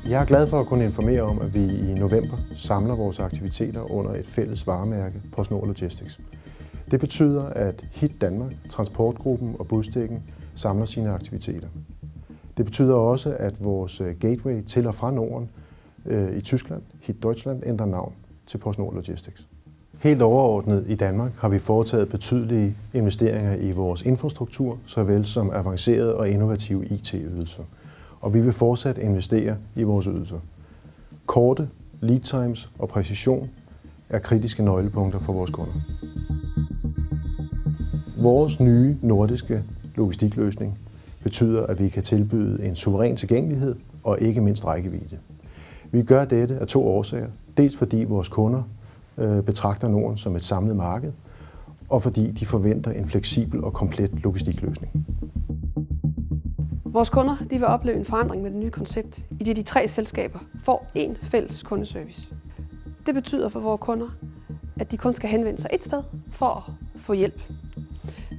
Jeg er glad for at kunne informere om, at vi i november samler vores aktiviteter under et fælles varemærke, PostNord Logistics. Det betyder, at HIT Danmark, Transportgruppen og Busdækken samler sine aktiviteter. Det betyder også, at vores gateway til og fra Norden i Tyskland, HIT Deutschland, ændrer navn til PostNord Logistics. Helt overordnet i Danmark har vi foretaget betydelige investeringer i vores infrastruktur, såvel som avancerede og innovative IT-ydelser. Og vi vil fortsat investere i vores ydelser. Korte, lead times og præcision er kritiske nøglepunkter for vores kunder. Vores nye nordiske logistikløsning betyder, at vi kan tilbyde en suveræn tilgængelighed og ikke mindst rækkevidde. Vi gør dette af 2 årsager. Dels fordi vores kunder betragter Norden som et samlet marked, og fordi de forventer en fleksibel og komplet logistikløsning. Vores kunder vil opleve en forandring med det nye koncept, i det de 3 selskaber får én fælles kundeservice. Det betyder for vores kunder, at de kun skal henvende sig et sted for at få hjælp.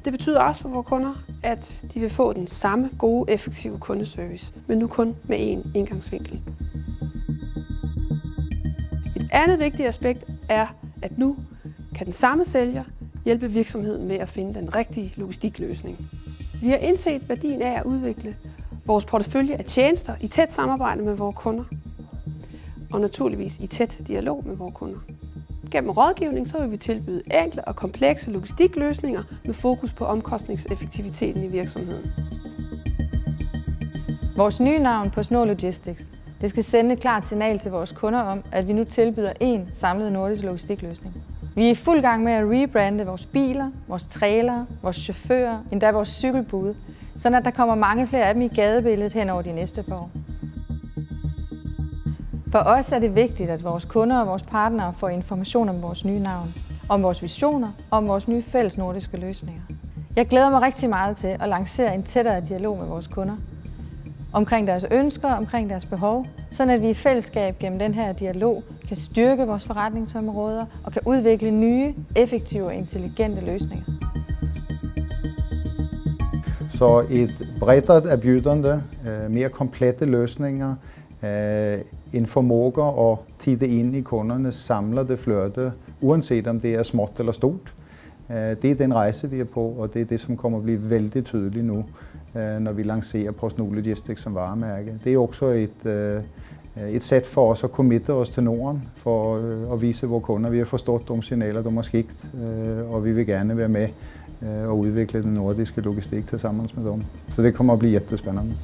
Det betyder også for vores kunder, at de vil få den samme gode, effektive kundeservice, men nu kun med én indgangsvinkel. Et andet vigtigt aspekt er, at nu kan den samme sælger hjælpe virksomheden med at finde den rigtige logistikløsning. Vi har indset værdien af at udvikle vores portefølje af tjenester i tæt samarbejde med vores kunder, og naturligvis i tæt dialog med vores kunder. Gennem rådgivning vil vi tilbyde enkle og komplekse logistikløsninger med fokus på omkostningseffektiviteten i virksomheden. Vores nye navn PostNord Logistics skal sende et klart signal til vores kunder om, at vi nu tilbyder én samlet nordisk logistikløsning. Vi er i fuld gang med at rebrande vores biler, vores trailere, vores chauffører, endda vores cykelbude, sådan at der kommer mange flere af dem i gadebilledet hen over de næste par år. For os er det vigtigt, at vores kunder og vores partnere får information om vores nye navn, om vores visioner og om vores nye fælles nordiske løsninger. Jeg glæder mig rigtig meget til at lancere en tættere dialog med vores kunder omkring deres ønsker, omkring deres behov, sådan at vi i fællesskab gennem den her dialog kan styrke vores forretningsområder og kan udvikle nye, effektive og intelligente løsninger. Så et bredere erbjudande, mere komplette løsninger, en formåga at titte ind i kundernes samlede fløte, uanset om det er småt eller stort. Det er den rejse, vi er på, og det er det, som kommer at blive vældig tydeligt nu, når vi lancerer PostNord Logistics som varemærke. Det er også et sæt for os at committe os til Norden, for at vise vores kunder, vi har forstået de signaler, de har skikt, og vi vil gerne være med og udvikle den nordiske logistik sammen med dem. Så det kommer at blive jättespændende.